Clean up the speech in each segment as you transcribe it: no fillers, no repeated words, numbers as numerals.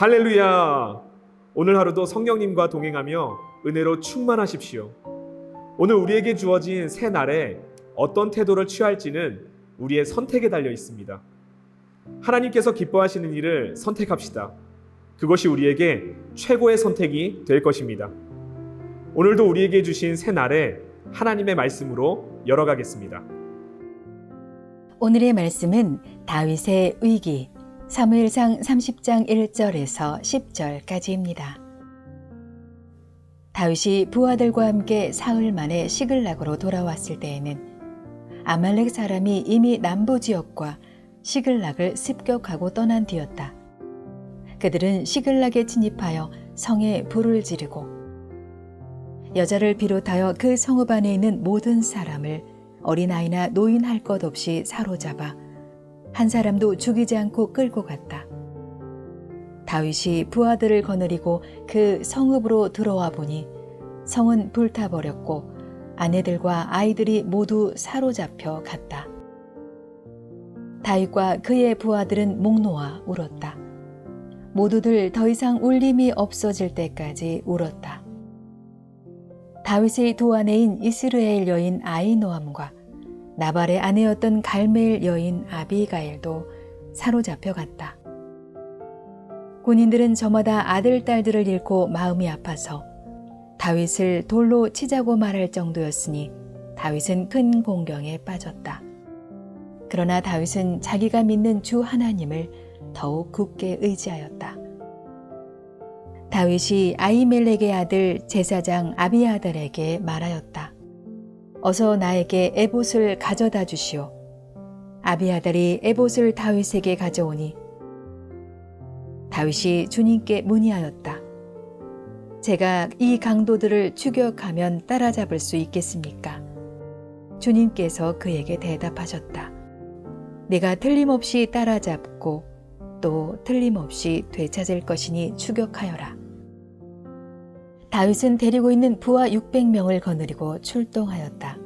할렐루야! 오늘 하루도 성령님과 동행하며 은혜로 충만하십시오. 오늘 우리에게 주어진 새 날에 어떤 태도를 취할지는 우리의 선택에 달려 있습니다. 하나님께서 기뻐하시는 일을 선택합시다. 그것이 우리에게 최고의 선택이 될 것입니다. 오늘도 우리에게 주신 새 날에 하나님의 말씀으로 열어가겠습니다. 오늘의 말씀은 다윗의 위기, 사무엘상 30장 1절에서 10절까지입니다. 다윗이 부하들과 함께 사흘 만에 시글락으로 돌아왔을 때에는 아말렉 사람이 이미 남부 지역과 시글락을 습격하고 떠난 뒤였다. 그들은 시글락에 진입하여 성에 불을 지르고 여자를 비롯하여 그 성읍 안에 있는 모든 사람을 어린아이나 노인 할 것 없이 사로잡아 한 사람도 죽이지 않고 끌고 갔다. 다윗이 부하들을 거느리고 그 성읍으로 들어와 보니 성은 불타버렸고 아내들과 아이들이 모두 사로잡혀 갔다. 다윗과 그의 부하들은 목 놓아 울었다. 모두들 더 이상 울림이 없어질 때까지 울었다. 다윗의 두 아내인 이스라엘 여인 아히노암과 나발의 아내였던 갈멜 여인 아비가일도 사로잡혀 갔다. 군인들은 저마다 아들, 딸들을 잃고 마음이 아파서 다윗을 돌로 치자고 말할 정도였으니 다윗은 큰 공경에 빠졌다. 그러나 다윗은 자기가 믿는 주 하나님을 더욱 굳게 의지하였다. 다윗이 아히멜렉의 아들 제사장 아비아달에게 말하였다. 어서 나에게 에봇을 가져다 주시오. 아비아달이 에봇을 다윗에게 가져오니 다윗이 주님께 문의하였다. 제가 이 강도들을 추격하면 따라잡을 수 있겠습니까? 주님께서 그에게 대답하셨다. 네가 틀림없이 따라잡고 또 틀림없이 되찾을 것이니 추격하여라. 다윗은 데리고 있는 부하 600명을 거느리고 출동하였다.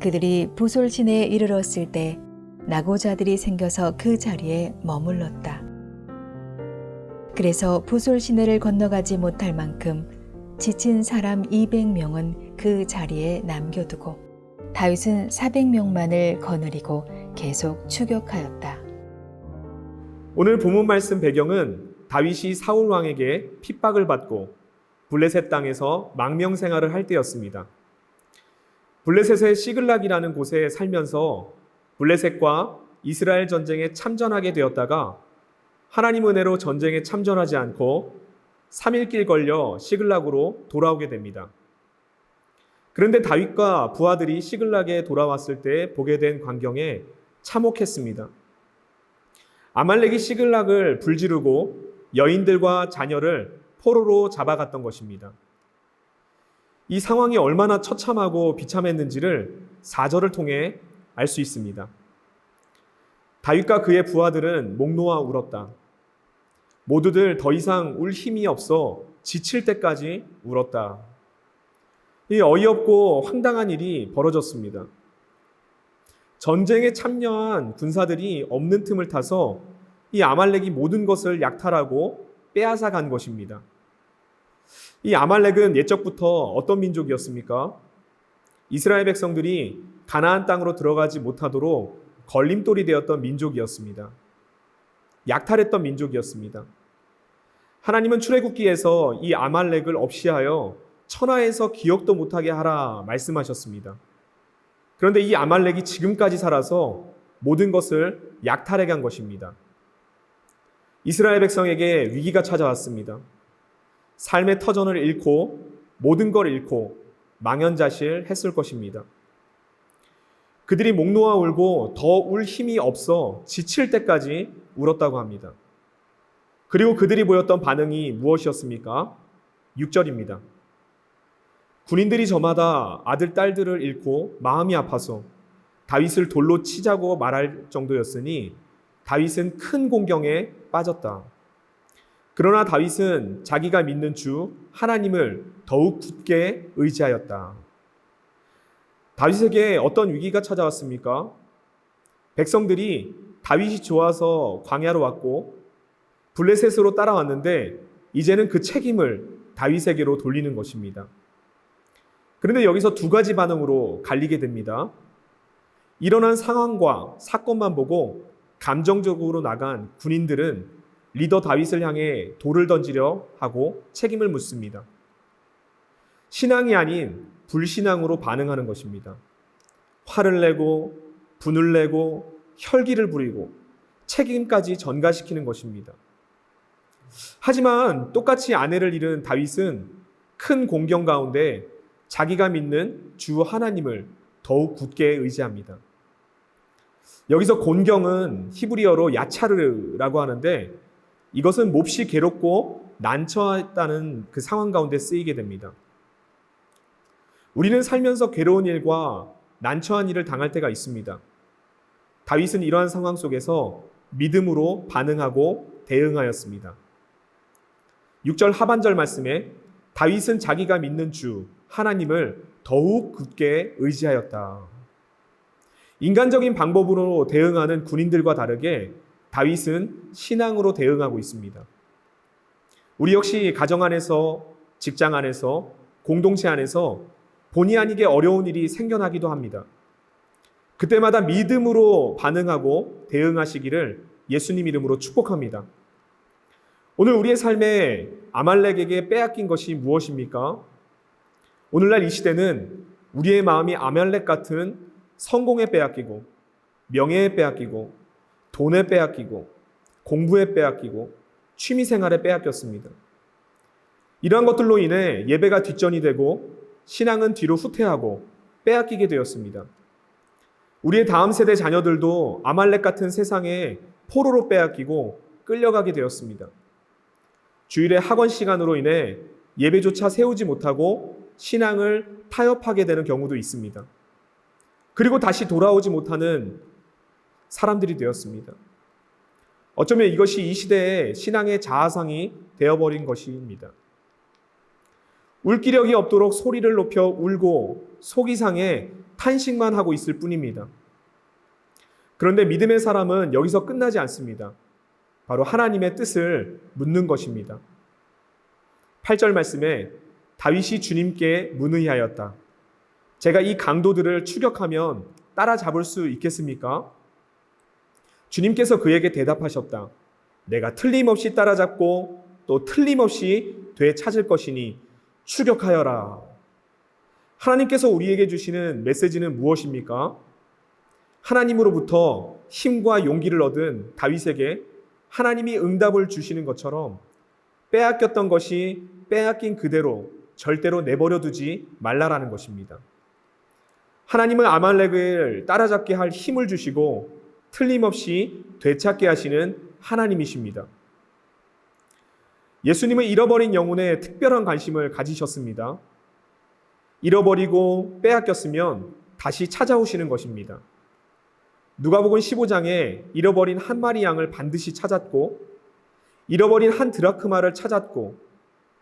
그들이 부솔 시내에 이르렀을 때 낙오자들이 생겨서 그 자리에 머물렀다. 그래서 부솔 시내를 건너가지 못할 만큼 지친 사람 200명은 그 자리에 남겨두고 다윗은 400명만을 거느리고 계속 추격하였다. 오늘 본문 말씀 배경은 다윗이 사울 왕에게 핍박을 받고 블레셋 땅에서 망명 생활을 할 때였습니다. 블레셋의 시글락이라는 곳에 살면서 블레셋과 이스라엘 전쟁에 참전하게 되었다가 하나님 은혜로 전쟁에 참전하지 않고 3일길 걸려 시글락으로 돌아오게 됩니다. 그런데 다윗과 부하들이 시글락에 돌아왔을 때 보게 된 광경에 참혹했습니다. 아말렉이 시글락을 불지르고 여인들과 자녀를 포로로 잡아갔던 것입니다. 이 상황이 얼마나 처참하고 비참했는지를 4절을 통해 알 수 있습니다. 다윗과 그의 부하들은 목 놓아 울었다. 모두들 더 이상 울 힘이 없어 지칠 때까지 울었다. 이 어이없고 황당한 일이 벌어졌습니다. 전쟁에 참여한 군사들이 없는 틈을 타서 이 아말렉이 모든 것을 약탈하고 빼앗아 간 것입니다. 이 아말렉은 옛적부터 어떤 민족이었습니까? 이스라엘 백성들이 가나안 땅으로 들어가지 못하도록 걸림돌이 되었던 민족이었습니다. 약탈했던 민족이었습니다. 하나님은 출애굽기에서 이 아말렉을 없이하여 천하에서 기억도 못하게 하라 말씀하셨습니다. 그런데 이 아말렉이 지금까지 살아서 모든 것을 약탈해 간 것입니다. 이스라엘 백성에게 위기가 찾아왔습니다. 삶의 터전을 잃고 모든 걸 잃고 망연자실했을 것입니다. 그들이 목 놓아 울고 더 울 힘이 없어 지칠 때까지 울었다고 합니다. 그리고 그들이 보였던 반응이 무엇이었습니까? 6절입니다. 군인들이 저마다 아들, 딸들을 잃고 마음이 아파서 다윗을 돌로 치자고 말할 정도였으니 다윗은 큰 공경에 빠졌다. 그러나 다윗은 자기가 믿는 주 하나님을 더욱 굳게 의지하였다. 다윗에게 어떤 위기가 찾아왔습니까? 백성들이 다윗이 좋아서 광야로 왔고 블레셋으로 따라왔는데 이제는 그 책임을 다윗에게로 돌리는 것입니다. 그런데 여기서 두 가지 반응으로 갈리게 됩니다. 일어난 상황과 사건만 보고 감정적으로 나간 군인들은 리더 다윗을 향해 돌을 던지려 하고 책임을 묻습니다. 신앙이 아닌 불신앙으로 반응하는 것입니다. 화를 내고 분을 내고 혈기를 부리고 책임까지 전가시키는 것입니다. 하지만 똑같이 아내를 잃은 다윗은 큰 공경 가운데 자기가 믿는 주 하나님을 더욱 굳게 의지합니다. 여기서 곤경은 히브리어로 야차르라고 하는데 이것은 몹시 괴롭고 난처했다는 그 상황 가운데 쓰이게 됩니다. 우리는 살면서 괴로운 일과 난처한 일을 당할 때가 있습니다. 다윗은 이러한 상황 속에서 믿음으로 반응하고 대응하였습니다. 6절 하반절 말씀에 다윗은 자기가 믿는 주 하나님을 더욱 굳게 의지하였다. 인간적인 방법으로 대응하는 군인들과 다르게 다윗은 신앙으로 대응하고 있습니다. 우리 역시 가정 안에서, 직장 안에서, 공동체 안에서 본의 아니게 어려운 일이 생겨나기도 합니다. 그때마다 믿음으로 반응하고 대응하시기를 예수님 이름으로 축복합니다. 오늘 우리의 삶에 아말렉에게 빼앗긴 것이 무엇입니까? 오늘날 이 시대는 우리의 마음이 아말렉 같은 성공에 빼앗기고, 명예에 빼앗기고, 돈에 빼앗기고, 공부에 빼앗기고, 취미생활에 빼앗겼습니다. 이러한 것들로 인해 예배가 뒷전이 되고 신앙은 뒤로 후퇴하고 빼앗기게 되었습니다. 우리의 다음 세대 자녀들도 아말렉 같은 세상에 포로로 빼앗기고 끌려가게 되었습니다. 주일에 학원 시간으로 인해 예배조차 세우지 못하고 신앙을 타협하게 되는 경우도 있습니다. 그리고 다시 돌아오지 못하는 사람들이 되었습니다. 어쩌면 이것이 이 시대의 신앙의 자아상이 되어버린 것입니다. 울기력이 없도록 소리를 높여 울고 속이 상해 탄식만 하고 있을 뿐입니다. 그런데 믿음의 사람은 여기서 끝나지 않습니다. 바로 하나님의 뜻을 묻는 것입니다. 8절 말씀에 다윗이 주님께 문의하였다. 제가 이 강도들을 추격하면 따라잡을 수 있겠습니까? 주님께서 그에게 대답하셨다. 내가 틀림없이 따라잡고 또 틀림없이 되찾을 것이니 추격하여라. 하나님께서 우리에게 주시는 메시지는 무엇입니까? 하나님으로부터 힘과 용기를 얻은 다윗에게 하나님이 응답을 주시는 것처럼 빼앗겼던 것이 빼앗긴 그대로 절대로 내버려 두지 말라라는 것입니다. 하나님은 아말렉을 따라잡게 할 힘을 주시고 틀림없이 되찾게 하시는 하나님이십니다. 예수님은 잃어버린 영혼에 특별한 관심을 가지셨습니다. 잃어버리고 빼앗겼으면 다시 찾아오시는 것입니다. 누가복음 15장에 잃어버린 한 마리 양을 반드시 찾았고, 잃어버린 한 드라크마를 찾았고,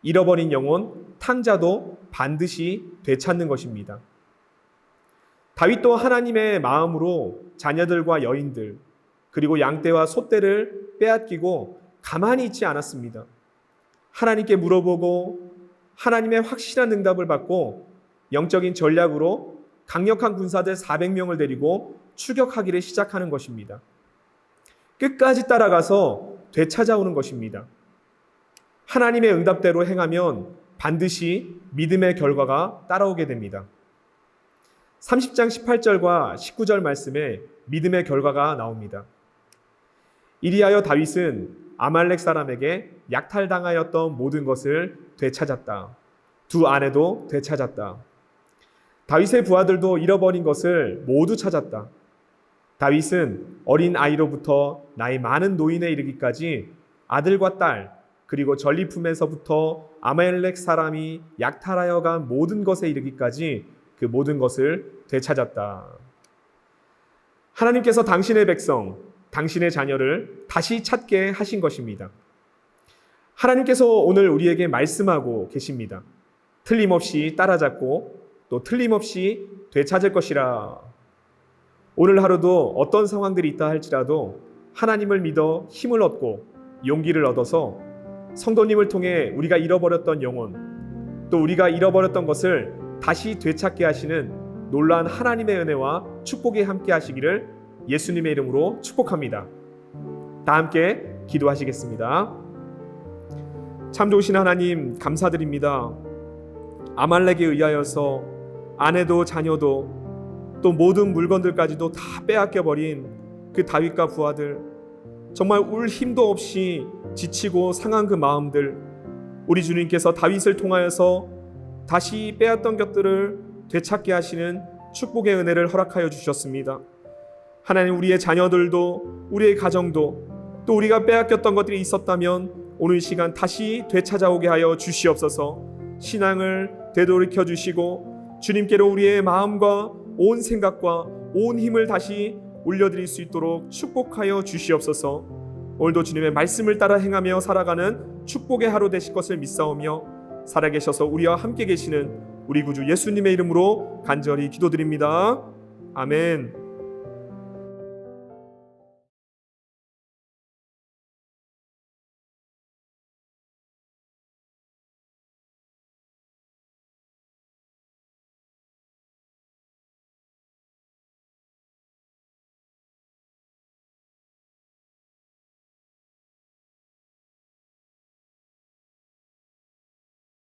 잃어버린 영혼 탕자도 반드시 되찾는 것입니다. 다윗도 하나님의 마음으로 자녀들과 여인들 그리고 양떼와 소떼를 빼앗기고 가만히 있지 않았습니다. 하나님께 물어보고 하나님의 확실한 응답을 받고 영적인 전략으로 강력한 군사들 400명을 데리고 추격하기를 시작하는 것입니다. 끝까지 따라가서 되찾아오는 것입니다. 하나님의 응답대로 행하면 반드시 믿음의 결과가 따라오게 됩니다. 30장 18절과 19절 말씀에 믿음의 결과가 나옵니다. 이리하여 다윗은 아말렉 사람에게 약탈당하였던 모든 것을 되찾았다. 두 아내도 되찾았다. 다윗의 부하들도 잃어버린 것을 모두 찾았다. 다윗은 어린 아이로부터 나이 많은 노인에 이르기까지 아들과 딸 그리고 전리품에서부터 아말렉 사람이 약탈하여 간 모든 것에 이르기까지 그 모든 것을 되찾았다. 하나님께서 당신의 백성, 당신의 자녀를 다시 찾게 하신 것입니다. 하나님께서 오늘 우리에게 말씀하고 계십니다. 틀림없이 따라잡고 또 틀림없이 되찾을 것이라. 오늘 하루도 어떤 상황들이 있다 할지라도 하나님을 믿어 힘을 얻고 용기를 얻어서 성도님을 통해 우리가 잃어버렸던 영혼, 또 우리가 잃어버렸던 것을 다시 되찾게 하시는 놀라운 하나님의 은혜와 축복이 함께 하시기를 예수님의 이름으로 축복합니다. 다 함께 기도하시겠습니다. 참 좋으신 하나님, 감사드립니다. 아말렉에 의하여서 아내도 자녀도 또 모든 물건들까지도 다 빼앗겨 버린 그 다윗과 부하들, 정말 울 힘도 없이 지치고 상한 그 마음들, 우리 주님께서 다윗을 통하여서 다시 빼앗던 것들을 되찾게 하시는 축복의 은혜를 허락하여 주셨습니다. 하나님, 우리의 자녀들도 우리의 가정도 또 우리가 빼앗겼던 것들이 있었다면 오늘 시간 다시 되찾아오게 하여 주시옵소서. 신앙을 되돌이켜 주시고 주님께로 우리의 마음과 온 생각과 온 힘을 다시 올려드릴 수 있도록 축복하여 주시옵소서. 오늘도 주님의 말씀을 따라 행하며 살아가는 축복의 하루 되실 것을 믿사오며 살아계셔서 우리와 함께 계시는 우리 구주 예수님의 이름으로 간절히 기도드립니다. 아멘.